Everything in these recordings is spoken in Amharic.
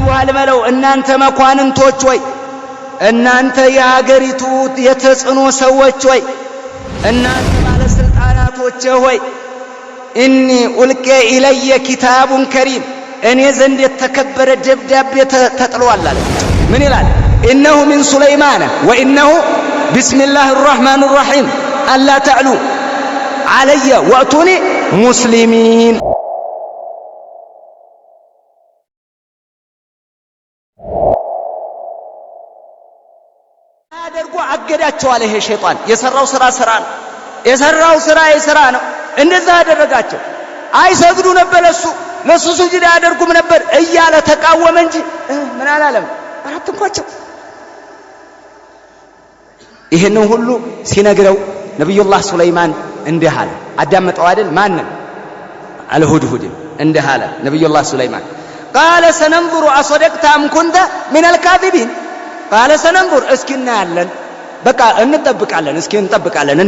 أيها الملو إن أنت مكوان توجوي إن أنت يا قريتو يتسعنو سوجوي إن أنت على سلطانات وجوي إني ألقى إلي كتاب كريم أني زند يتكبر الدبداب تتلو الله من يلال إنه من سليمان وإنه بسم الله الرحمن الرحيم ألا تعلوا علي وأتوني مسلمين አደርጎ አገዳቸው አለ ይሄ ሸይጣን የሰራው ስራ ነው የሰራው ስራ ነው እንደዛ አደረጋቸው አይሰግዱ ነበር ለሱ ስጁድ ያደርጉም ነበር እያለ ተቃወመ እንጂ ምን አላለም አራተንኳቸው ይሄንን ሁሉ ሲነግረው ነብዩላህ ሱለይማን እንዲህ አለ አዳመጠው አይደል ማን አልሁድሁድ እንዲህ አለ ነብዩላህ ሱለይማን قال سننظر اصدقت ام كنت من الكاذبين قال سننظر እስኪና ያለን በቃ እንጠብቃለን እስኪ እንጠብቃለን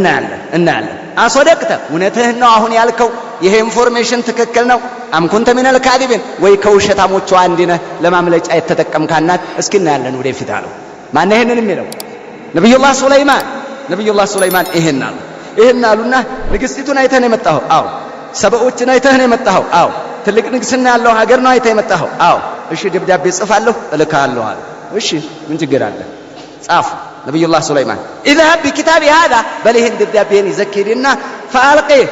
እናያለን አሶደቅተ እውነትህን ነው አሁን ያልከው ይሄ ኢንፎርሜሽን ትክክል ነው አም ኩንተ ሚነል ካዲቢን ወይ ከውሸታሞቹ አንድ ነህ ለማምለጫ የተጠቀምካናት እስኪ እናያለን ወደፊት አለው ማን ይሄንን የሚለው ነብዩላህ ሱለይማን ይሄን አሉና ንግስቲቱን አይተህ ነው የመጣኸው አዎ ሰበዎችን አይተህ ነው የመጣኸው አዎ ትልቅ ንግስና ያለው ሀገር ነው አይተህ የመጣኸው አዎ እሺ ደብዳቤ ጽፋለሁ እልካለሁ አለ እሺ ምን ችግር አለ ጻፉ ነብዩላህ ሱለይማን اذهب بكتابي هذا በለህን ደብዳቤን ይዘክሪና فالقيه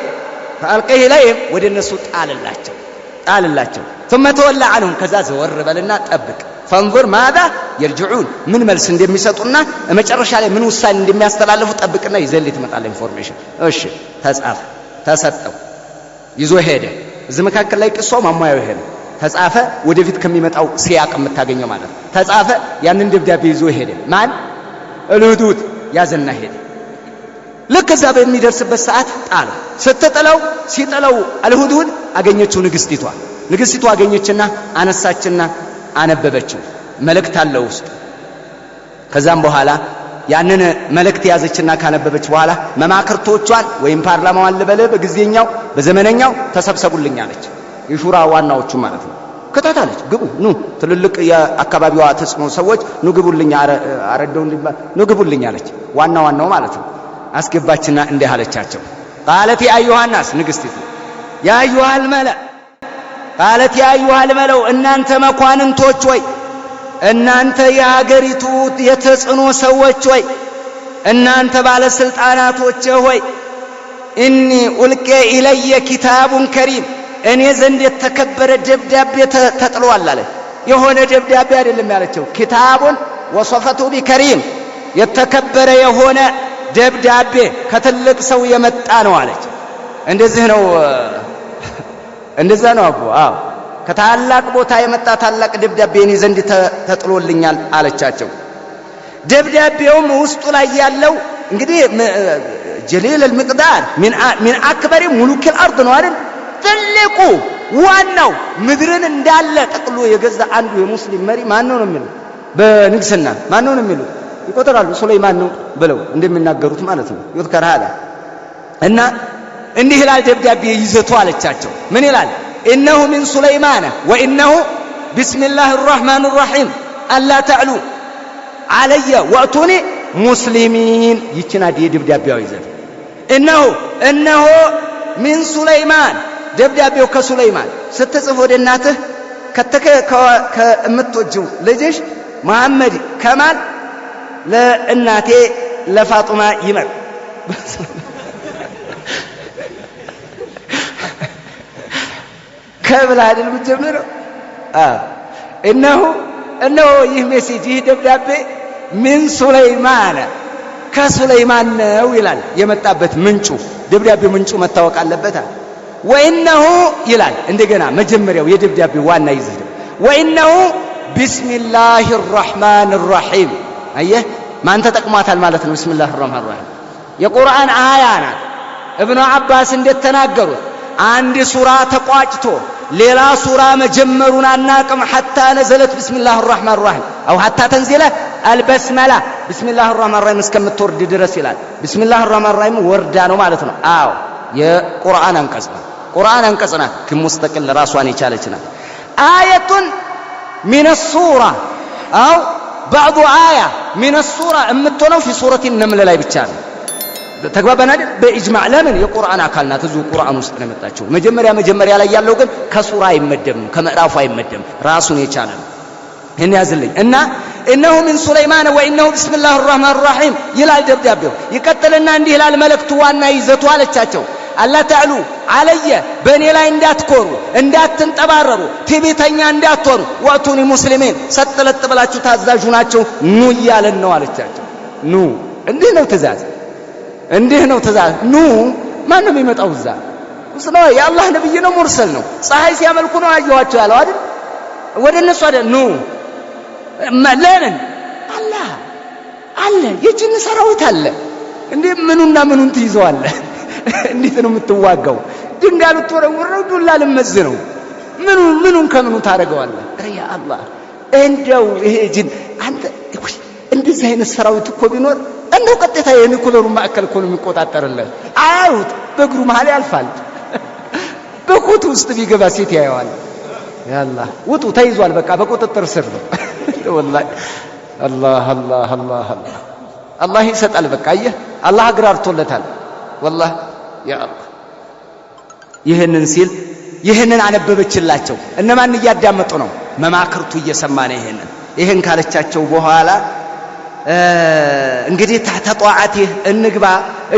إليهم ወደ እነሱ ጣልላቸው ثم تولى عنهم ከዛ ዘወር በልና ጠብቅ فانظر ماذا يرجعون ምን መልስ እንደሚሰጡና መጨረሻ ላይ ምን ውሳኔ እንደሚያስተላልፉ ጠብቅና ይዘል ትመጣለህ ኢንፎርሜሽን እሺ ተጻፈ ተሰጠው ይዞ ሄደ እዚህ መካከል ላይ ቅሶ ማሟያው ይሄ ነው ተጻፈ ወደፊት ከሚመጣው ሲያቅ የምታገኘው ማለት ተጻፈ ያንን ደብዳቤ ይዞ ሄደ ማን الهدود ያዘና ሄደ ልክ እዛ በሚደርስበት ሰዓት ጣለው ስትጥለው ሲጥለው الهدود አገኘችው ንግስቲቷ አገኘችና አነሳችና አነበበችው መልእክት አለው ውስጥ ከዛም በኋላ ያንን መልእክት ያዘችና ካነበበች በኋላ መማክርቶቿን ወይም ፓርላማዋን ለበለ በጊዜኛው በዘመነኛው ተሰብሰቡልኝ አለች የሹራ ዋናዎቹ ማለት ነው ከታታለች ግቡ ኑ ትልልቅ የአካባቢዋ ተጽኖ ሰዎች ኑ ግቡልኝ አረደው እንዲባል ኑ ግቡልኝ አለች ዋናው ማለት ነው አስገባችና እንዲህ አለቻቸው قالت يا ايها الناس ንግስቲቱ يا ايها الملأ قالت يا ايها الملأ እናንተ መኳንንቶች ወይ እናንተ የሀገሪቱ የተጽኖ ሰዎች ወይ እናንተ ባለ ስልጣናቶች ሆይ اني القى الي كتاب كريم እኔ ዘንድ የተከበረ ደብዳቤ ተጥሏል አለ የሆነ ደብዳቤ አይደለም ያለችው ኪታቡን ወصفቱ بكريم የተከበረ የሆነ ደብዳቤ ከትልቅ ሰው የመጣ ነው አለች እንደዛ ነው አቡ አዎ ከታላቅ ቦታ የመጣ ታላቅ ደብዳቤ እኔ ዘንድ ተጥሎልኛል አለቻቸው ደብዳቤውም ውስጡ ላይ ያለው እንግዲህ ጀሊል المقدار من اكبر ملوك الارض ነው አይደል ትልቁ ዋናው ምድርን እንዳለ ጠቅሎ የገዛ አንዱ የሙስሊም መሪ ማን ነው የሚለው በንግስና ማን ነው የሚለው ይቆጠራሉ ሱለይማን ነው ብለው እንደሚናገሩት ማለት ነው ይذكر هذا እና እንዲህ ይላል ደብዳቤ ይዘቱ አለቻቸው ምን ይላል انه من سليمان وانه بسم الله الرحمن الرحيم الا تعلوا علي واتوني مسلمين ይችና ደብዳቤው ይዘት انه من سليمان ደብዳቤው ከሱለይማን ስትጽፍ ወደ እናትህ ከምትወጂው ልጅሽ መሐመድ ከማል ለእናቴ ለፋጡማ ይመር ከብላ አይደል ምትጀምረው እነሆ ይህ ሜሴጅ ይህ ደብዳቤ ምን ሱለይማን ከሱለይማን ነው ይላል የመጣበት ምንጩ ደብዳቤው ምንጩ መታወቅ አለበት وانه ይላል እንደገና መጀመሪያው የደብዳቤው ዋና ይዘት وانه بسم الله الرحمن الرحيم አየህ ማን ተጠቅሟታል ማለት ነው بسم الله الرحمن الرحيم የቁርአን አያ ናት ኢብኑ አባስ እንደተናገሩት አንድ ሱራ ተቋጭቶ ሌላ ሱራ መጀመሩን አናቅም حتى نزلت بسم الله الرحمن الرحيم او حتى تنزل البسمله بسم الله الرحمن الرحيم እስከምትወርድ ድረስ ይላል بسم الله الرحمن الرحيم ወርዳ ነው ማለት ነው አዎ የቁርአን አንቀጽ ናት ግን ሙስተቅል ራሷን የቻለች ናት አያቱን من السورة أو بعض آية من السورة أمتنا في سورة النمل لا يبتشان تقبلنا بإجماع لمن የቁርአን አካል ናት እዚሁ ቁርአን ውስጥ ነው የመጣችው መጀመሪያ ላይ ያለው ግን ከሱራ አይመደም ከምዕራፉ አይመደም ራሱን የቻለ ነው ይሄን ያዝልኝ እና إنه من سليمان وإنه بسم الله الرحمن الرحيم ይላል ደብዳቤው ይቀጥልና እንዲህ ይላል መልእክቱ ዋና ይዘቱ አለቻቸው አላ ተዕሉ አለየ በእኔ ላይ እንዳትኮሩ እንዳትንጠባረሩ ትዕቢተኛ እንዳትሆኑ ወእቱኒ ሙስሊሚን ሰጥለጥ ብላችሁ ታዛዡ ናቸው ኑ እያለን ነው አለቻቸው ኑ እንዲህ ነው ትእዛዝ እንዲህ ነው ትእዛዝ ኑ ማን ነው የሚመጣው እዛ ውስጥ ነው የአላህ ነብይ ነው ሙርሰል ነው ፀሐይ ሲያመልኩ ነው አየኋቸው ያለው አይደል ወደ እነሱ አይደል ኑ ለምን አላህ አለ የጅን ሰራዊት አለ እንዴ ምኑና ምኑን ትይዘዋለህ እንዴት ነው የምትዋጋው ድንጋይ ልትወረውረው ዱላ ልመዝ ነው ምኑን ከምኑ ታረጋዋለህ ያ አላህ እንደው ይሄ ጅን አንተ እንደዚህ አይነት ሰራዊት እኮ ቢኖር እንደው ቀጥታ የኒኩለሩ ማዕከል እኮ ነው የሚቆጣጠርለት አያዩት በእግሩ መሃል ያልፋል በኮቱ ውስጥ ቢገባ ሴት ያየዋል ያ አላህ ውጡ ተይዟል በቃ በቁጥጥር ስር ነው ወላሂ አላህ ይሰጣል በቃ አየህ አላህ አግራርቶለታል والله يا الله ይሄንን ሲል ይሄንን አነበበችላቸው እነማን እያዳመጡ ነው መማክርቱ እየሰማነ ይሄን ካለቻቸው በኋላ እንግዲህ ተጧዓት እንግባ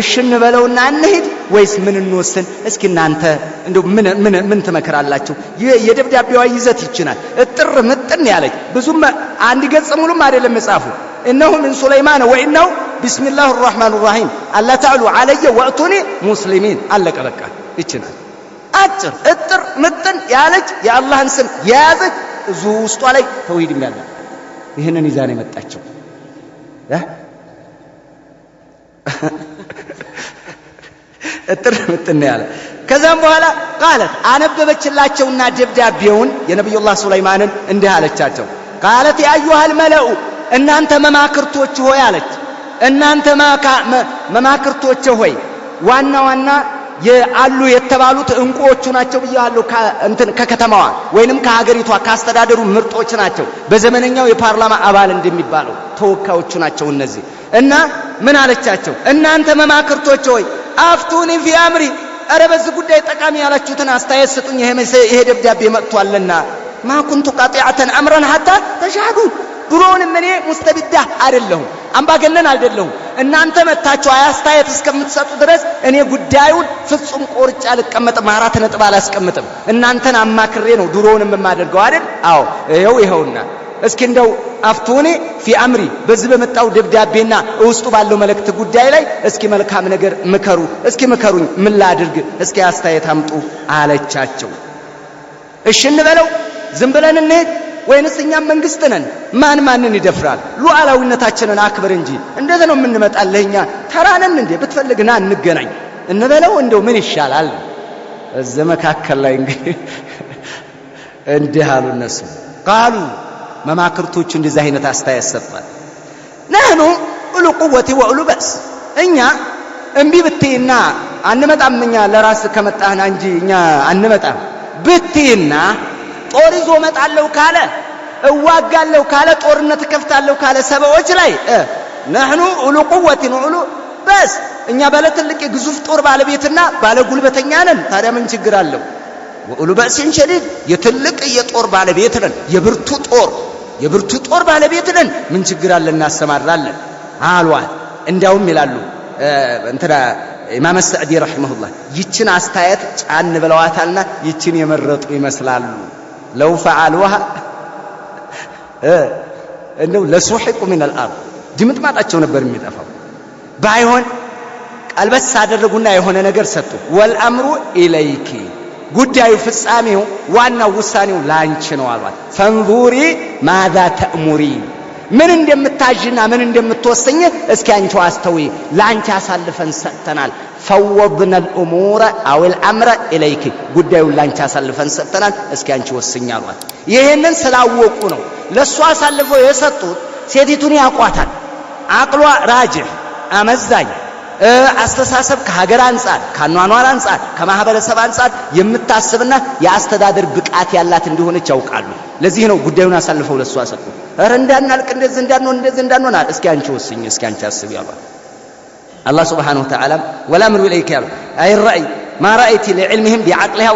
እሺ እንበለውና እንሂድ ወይስ ምን እንወስን እስኪ እናንተ እንደው ምን ትመክራላችሁ የደብዳቤዋ ይዘት ይችላል እጥር ምጥን ያለች ብዙም አንድ ገጽ ሙሉም አይደለም መጻፉ إنه من سليمان وإنه بسم الله الرحمن الرحيم ألا تعلوا علي وأتوني مسلمين ألك بك ይችላል አጭር እጥር ምጥን ያለች የአላህን ስም ያዘች ዙስቷ ላይ ተውሂድ የሚያለ ይሄንን ይዛኔ መጣቸው እጥር ምጥን ያለ ከዛም በኋላ قالت አነበበችላቸውና ደብዳቤውን የነብዩላህ ሱለይማንን እንዲህ አለቻቸው قالت يا أيها الملأ እናንተ መማክርቶች ሆይ አለች እናንተ መማክርቶች ሆይ ዋና የአሉ የተባሉት እንቁዎቹ ናቸው ብያለሁ እንትን ከከተማዋ ወይንም ከሀገሪቷ ካስተዳደሩ ምርጦች ናቸው በዘመነኛው የፓርላማ አባል እንደሚባለው ተወካዮቹ ናቸው እነዚህ እና ምን አለቻቸው እናንተ መማክርቶች ሆይ አፍቱኒ ፊ አምሪ አረ በዚህ ጉዳይ ጠቃሚ ያላችሁትን አስተያየት ስጡኝ ይሄ ደብዳቤ መጥቷልና ማ ኩንቱ ቃጢዓተን አምረን ሐታ ተሻዱ ድሮንም እኔ ሙስተቢዳ አይደለሁም አምባገነን አይደለሁም እናንተ መታችሁ አስተያየት እስከምትሰጡ ድረስ እኔ ጉዳዩን ፍጹም ቆርጬ አልቀመጥም አራት ነጥብ አላስቀምጥም እናንተን አማክሬ ነው ድሮንም የማደርገው አይደል አዎ ይሄውና እስኪ እንደው አፍቱኒ ፊ አምሪ በዚህ በመጣው ደብዳቤና ውስጡ ባለው መልእክት ጉዳይ ላይ እስኪ መልካም ነገር ምከሩ እስኪ ምከሩኝ ምን ላድርግ እስኪ አስተያየት አምጡ አለቻቸው እሺ እንበለው ዝም ብለን እንሂድ ወይንስ እኛም መንግስት ነን ማንን ይደፍራል ሉዓላዊነታችንን አክብር እንጂ እንደዚህ ነው የምንመጣለኛ ተራነን እንዴ ብትፈልግና እንገናኝ እንበለው እንደው ምን ይሻላል ዘመካከል ላይ እንዲህ አሉ እነሱ ቃሉ መማክርቶቹ እንደዚህ አይነት አስተያየት ሰጥቷል ነህኑ ኡሉ ቁወቲ ወኡሉ በስ እኛ እምቢ ብትይና አንመጣም እኛ ለራስ ከመጣህና እንጂ እኛ አንመጣም ብትይና ጦር ይዞ መጣለው ካለ እዋጋለው ካለ ጦርነት ከፍታለው ካለ ሰባዎች ላይ ነህኑ ኡሉ ቁወቲ ኡሉ በስ እኛ ባለ ትልቅ ግዙፍ ጦር ባለቤትና ባለ ጉልበተኛ ነን ታዲያ ምን ችግር አለው ወኡሉ በስን ሸዲድ የትልቅ የጦር ባለቤት ነን የብርቱ ጦር ባለቤት ነን ምን ችግር አለ እናሰማራለን አሏት እንዳውም ይላሉ እንትና ኢማም ሰዕዲ ረሂመሁላህ ይችን አስተያየት ጫን ብለዋታልና ይችን የመረጡ ይመስላሉ ለው ፈዓሉሃ እንደው ለሱሒቁ ሚን አልአርድ ድምጥማጣቸው ነበር የሚጠፋው ባይሆን ቀልበስ አደረጉና የሆነ ነገር ሰጡ ወልአምሩ ኢለይኪ ጉዳዩ ፍጻሜው ዋናው ውሳኔው ላንቺ ነው አሏት ፈንዙሪ ማዛ ተእሙሪ ምን እንደምታጅና ምን እንደምትወሰኝ እስኪ አንቺ አስተውይ ላንቺ አሳልፈን ሰጥተናል فوضنا الامور او الامر اليك ጉዳዩን ላንቺ አሳልፈን ሰጥተናል እስኪ አንቺ ወስኝ አሏት ይሄንን ስላወቁ ነው ለሷ አሳልፈው የሰጡት ሴቲቱን ያቋታል አቅሏ ራጅህ አመዛኝ አስተሳሰብ ከሀገር አንፃር ከኗኗር አንፃር ከማህበረሰብ አንፃር የምታስብና የአስተዳደር ብቃት ያላት እንደሆነች ያውቃሉ። ለዚህ ነው ጉዳዩን አሳልፈው ለሷ ሰጡ። ኧረ እንዳናልቅ እንደዚህ እንዳንሆን እስኪ አንቺ ወስኝ እስኪ አንቺ አስቢ ያሏል። አላህ ሱብሓነሁ ወተዓላ ወላ ምሩ ኢለይከ ያሉ አይ ረአይ ማ ረአይቲ ለዕልምህም ቢዐቅሊሃ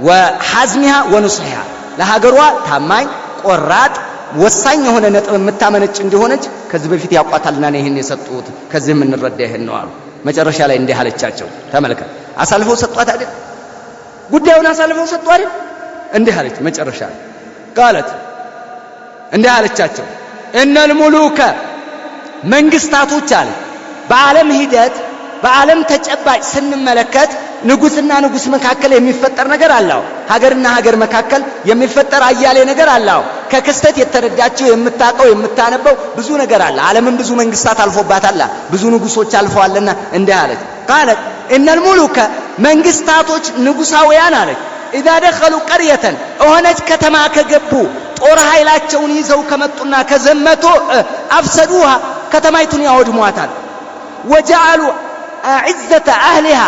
ወሐዝሚሃ ወኑስሒሃ ለሀገሯ ታማኝ ቆራጥ ወሳኝ የሆነ ነጥብ የምታመነጭ እንደሆነች ከዚህ በፊት ያቋታልና ነው ይሄን የሰጡት። ከዚህ የምንረዳ ይሄን ነው አሉ። መጨረሻ ላይ እንዲህ አለቻቸው። ተመልከት፣ አሳልፈው ሰጧት አይደል? ጉዳዩን አሳልፈው ሰጧት አይደል? እንዲህ አለች መጨረሻ ቃለት እንዲህ አለቻቸው። እነል ሙሉከ መንግስታቶች አለ በዓለም ሂደት በዓለም ተጨባጭ ስንመለከት ንጉስና ንጉስ መካከል የሚፈጠር ነገር አለው። ሀገርና ሀገር መካከል የሚፈጠር አያሌ ነገር አለው። ከክስተት የተረዳቸው የምታቀው የምታነበው ብዙ ነገር አለ። ዓለምን ብዙ መንግስታት አልፎባታል፣ ብዙ ንጉሶች አልፈዋልና እንዲህ አለች። ቃለት እነል ሙሉከ መንግስታቶች ንጉሳውያን አለች ኢዛ ደኸሉ ቀርየተን ሆነች ከተማ ከገቡ ጦር ኃይላቸውን ይዘው ከመጡና ከዘመቱ አፍሰዱሃ ከተማይቱን ያወድሟታል። ወጀዐሉ አዕዘተ አህሊሃ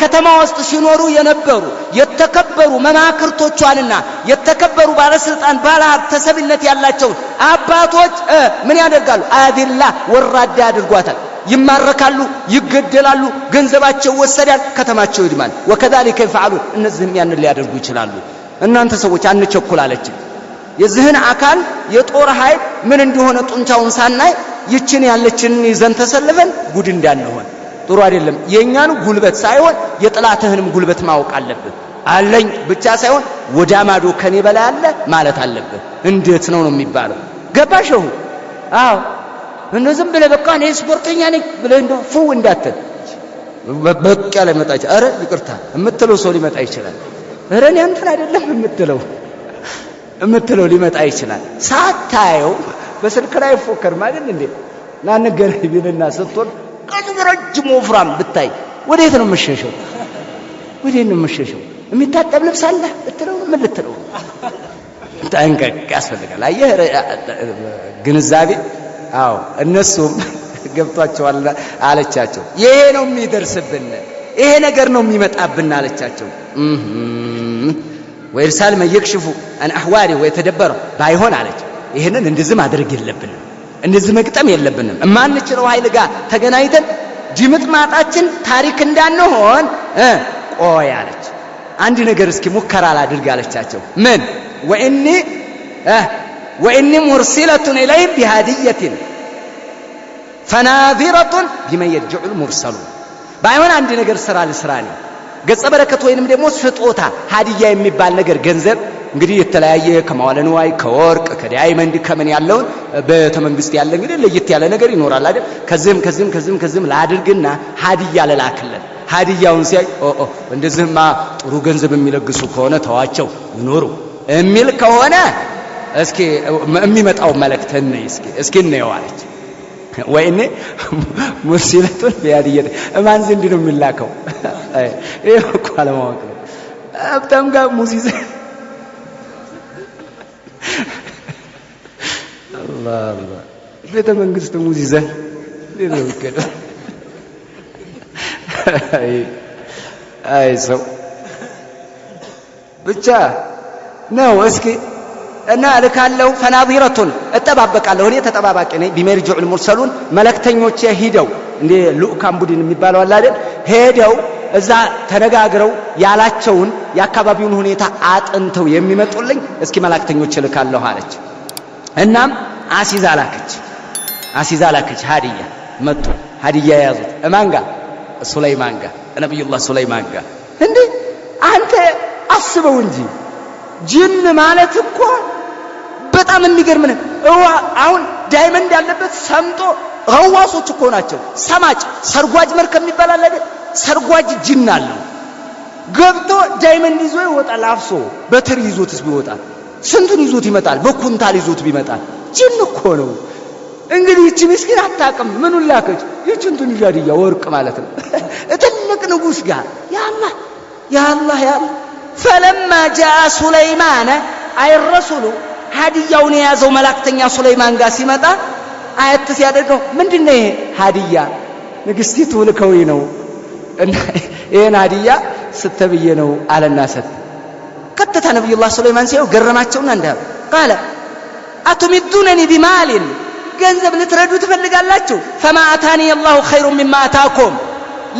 ከተማ ውስጥ ሲኖሩ የነበሩ የተከበሩ መማክርቶቿንና የተከበሩ ባለስልጣን ባለሀብት ተሰቢነት ያላቸውን አባቶች ምን ያደርጋሉ? አዚላ ወራዳ ያድርጓታል። ይማረካሉ፣ ይገደላሉ፣ ገንዘባቸው ወሰዳል፣ ከተማቸው ይድማል። ወከዛሊከ ይፈዓሉን እነዚህም ያንን ሊያደርጉ ይችላሉ። እናንተ ሰዎች አንቸኩል አለች። የዚህን አካል የጦር ኃይል ምን እንደሆነ ጡንቻውን ሳናይ ይችን ያለችን ይዘን ተሰልፈን ጉድ እንዳንሆን ጥሩ አይደለም። የኛን ጉልበት ሳይሆን የጥላትህንም ጉልበት ማወቅ አለብን። አለኝ ብቻ ሳይሆን ወዳማዶ ከኔ በላይ አለ ማለት አለብን። እንዴት ነው የሚባለው? ገባሽው? አዎ እንደ ዝም ብለህ በቃ እኔ ስፖርተኛ ነኝ ብለህ እንደው ፉ እንዳትል በቃ ላይ መጣ ይችላል። ኧረ ይቅርታ የምትለው ሰው ሊመጣ ይችላል። ኧረ እኔ እንትን አይደለም የምትለው ሊመጣ ይችላል። ሳታየው በስልክ ላይ ፎከር ማለት እንዴ ናንገናኝ ቢልና ስትወል ቀጥም ረጅም ወፍራም ብታይ ወዴት ነው የምትሸሸው? የሚታጠብ ልብስ አለ ብትለው ምን ልትለው? ጠንቀቅ ያስፈልጋል። አየህ ግንዛቤ። አዎ እነሱም ገብቷቸዋል አለቻቸው። ይሄ ነው የሚደርስብን፣ ይሄ ነገር ነው የሚመጣብን አለቻቸው። ወይርሳል መየክሽፉ አን አህዋሪ ወይተደበረ ባይሆን አለች ይሄንን እንደዚህ ማድረግ የለብንም፣ እንደዚህ መግጠም የለብንም። ማንችለው ኃይል ጋር ተገናኝተን ጅምጥ ማጣችን ታሪክ እንዳንሆን ቆይ አለች። አንድ ነገር እስኪ ሙከራ ላድርግ አለቻቸው። ምን ወኢኒ ሙርሲለቱን ኢለይሂም ቢሃዲየትን ፈናዚረቱን ቢመን የርጅዑል ሙርሰሉን ባይሆን አንድ ነገር ስራ ልስራ ነው ገጸ በረከት ወይንም ደግሞ ስጦታ ሀዲያ የሚባል ነገር ገንዘብ እንግዲህ የተለያየ ከመዋለ ንዋይ ከወርቅ ከዳይመንድ ከምን ያለውን በተመንግስት ያለ እንግዲህ ለየት ያለ ነገር ይኖራል አይደል? ከዚህም ላድርግና ሀዲያ ለላክለት። ሀዲያውን ሲያይ እንደዚህማ ጥሩ ገንዘብ የሚለግሱ ከሆነ ተዋቸው ይኖሩ የሚል ከሆነ እስኪ የሚመጣው መልእክት እስኪ እንየው አለች። ወይኔ ሙርሲለቱን ቢሃዲየት ማን ዘንድ ነው የሚላከው? ይሄ እኮ አለማወቅ ነው። ሀብታም ጋር ሙዚዝ አላህ ቤተ መንግስት ሙዚዝ ነው ይከዳ። አይ ሰው ብቻ ነው። እስኪ እና እልካለሁ ፈናዚረቱን እጠባበቃለሁ። እኔ ተጠባባቂ ነኝ። ቢመርጅዑል ሙርሰሉን መለክተኞቼ ሂደው እንደ ልኡካን ቡድን የሚባለው አለ አይደል? ሄደው እዛ ተነጋግረው ያላቸውን የአካባቢውን ሁኔታ አጥንተው የሚመጡልኝ እስኪ መላእክተኞች እልካለሁ አለች። እናም አሲዛ ላከች። ሀዲያ መጡ። ሀዲያ የያዙት ማን ጋር? ሱለይማን ጋር፣ ነብዩላህ ሱለይማን ጋር። እንዴ አንተ አስበው እንጂ ጅን ማለት እኮ በጣም የሚገርም ነው። አሁን ዳይመንድ ያለበት ሰምጦ ገዋሶች እኮ ናቸው። ሰማጭ ሰርጓጅ መርከብ የሚባል አለ አይደል? ሰርጓጅ ጅን አለው። ገብቶ ዳይመንድ ይዞ ይወጣል። አፍሶ በትር ይዞትስ ቢወጣ ስንቱን ይዞት ይመጣል? በኩንታል ይዞት ቢመጣ ጅን እኮ ነው። እንግዲህ እቺ ምስኪን አታውቅም ምኑን ላከች? ይችን ትንሽ ሀዲያ ወርቅ ማለት ነው። ትልቅ ንጉስ ጋር ያ አላህ ፈለማ ጃአ ሱለይማን አይ ረሱሉ ሀዲያውን የያዘው መላእክተኛ ሱለይማን ጋር ሲመጣ አያት ሲያደርገው ምንድነው ይሄ ሀዲያ ንግስቲቱ ልከውኝ ነው እና ይሄን ሀዲያ ስተብዬ ነው አለና ሰጥ ቀጥታ ነብዩላህ ሱለይማን ሲያዩ ገረማቸውና እንደ ቃለ አቱሚዱነኒ ቢማሊን ገንዘብ ልትረዱ ትፈልጋላችሁ ፈማ አታኒ አላሁ ኸይሩ ሚማ አታኩም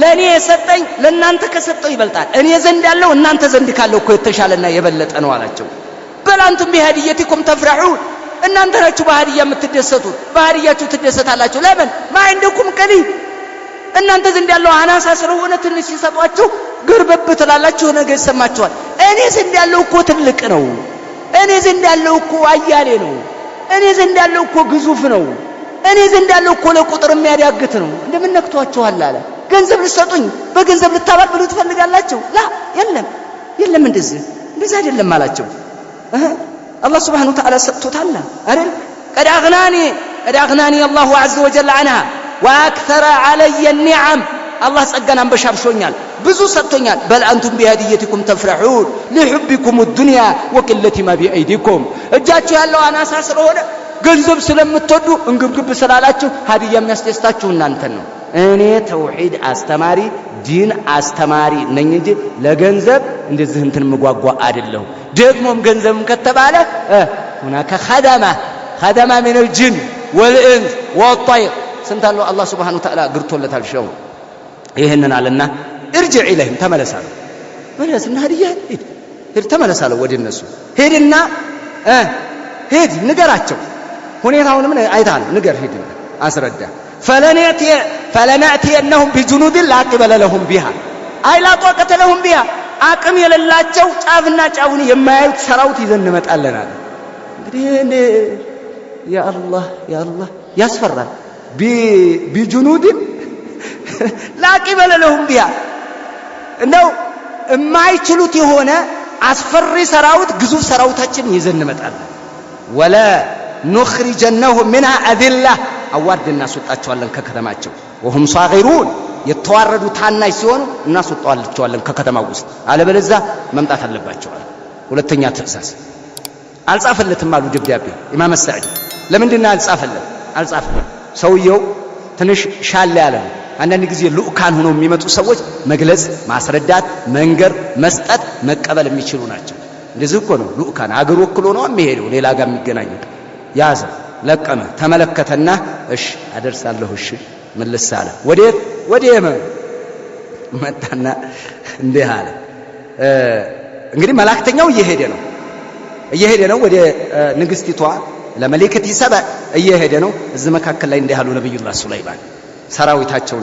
ለኔ የሰጠኝ ለእናንተ ከሰጠው ይበልጣል እኔ ዘንድ ያለው እናንተ ዘንድ ካለው እኮ የተሻለና የበለጠ ነው አላቸው በላንቱም ቢሃዲየቲኩም ተፍረሑን እናንተ ናችሁ በሃዲያ የምትደሰቱት በሃዲያችሁ ትደሰታላችሁ ለምን ማይንደኩም ቀሊ እናንተ ዘንድ ያለው አናሳ ስለሆነ ትንሽ ሲሰጧችሁ ግርበብ ትላላችሁ ነገር ይሰማችኋል እኔ ዘንድ ያለው እኮ ትልቅ ነው እኔ ዘንድ ያለው እኮ አያሌ ነው እኔ ዘንድ ያለው እኮ ግዙፍ ነው እኔ ዘንድ ያለው እኮ ለቁጥር የሚያዳግት ነው እንደምን ነክቷችኋል አለ ገንዘብ ልትሰጡኝ በገንዘብ ልታባብሉ ትፈልጋላችሁ ላ የለም እንደዚህ አይደለም አላቸው الله سبحانه وتعالى سبتوتالا أرن قد أغناني الله عز وجل عنها وأكثر علي النعم الله سأجنا بشرشونيال بزو سبتونيال بل أنتم بهديتكم تفرحون لحبكم الدنيا وقلة ما بأيديكم እጃችሁ ያለው አናሳ ስለሆነ ገንዘብ ስለምትወዱ እንግብግብ ስላላችሁ ሀዲያ የሚያስደስታችሁ እናንተን ነው እኔ ተውሂድ አስተማሪ ዲን አስተማሪ ነኝ እንጂ ለገንዘብ እንደዚህ እንትን መጓጓ አይደለም ደግሞም ገንዘብም ከተባለ هناك خدمه من الجن والانس والطير سنتالو الله سبحانه وتعالى غرتولታል ሸው ይሄንን አለና ارجع اليهم ተመለሳለሁ ወለስና ሀዲያ ተመለሳለሁ ወደ እነሱ ሄድና ሄድ ንገራቸው ሁኔታውን ምን አይታል ንገር ሄድና አስረዳ فلنأتينهم بجنود لا قبل لهم بها أي لا طاقة لهم بها አቅም የሌላቸው ጫፍና ጫፉን የማያዩት ሰራዊት ይዘን እንመጣለናል እንግዲህ ያ አላህ ያስፈራል بجنود لا قبل لهم بها እንደው የማይችሉት የሆነ አስፈሪ ሰራዊት ግዙፍ ሰራዊታችን ይዘን እንመጣለን ولا نخرجنهم منها أذلة አዋርድ እናስወጣቸዋለን ከከተማቸው وهم صاغرون የተዋረዱ ታናሽ ሲሆኑ እናስወጣቸዋለን ከከተማው ውስጥ አለበለዚያ መምጣት አለባቸው ሁለተኛ ትዕዛዝ አልጻፈለትም አሉ ደብዳቤ ኢማም ሰዒድ ለምንድነው አልጻፈለት ሰውየው ትንሽ ሻል ያለ አንዳንድ ጊዜ ሉካን ሆነው የሚመጡ ሰዎች መግለጽ ማስረዳት መንገር መስጠት መቀበል የሚችሉ ናቸው እንደዚህ እኮ ነው ሉካን አገር ወክሎ ነው የሚሄደው ሌላ ጋር የሚገናኘው ያዘ ለቀመ ተመለከተና እሺ አደርሳለሁ እሺ መልሳለ ወዴ መጣና እንደ አለ እንግዲህ መላእክተኛው እየሄደ ነው ወደ ንግስቲቷ ለመለከት ይሰባ እየሄደ ነው እዚህ መካከል ላይ እንደ ያሉ ነብዩላህ ሱለይማን ሰራዊታቸው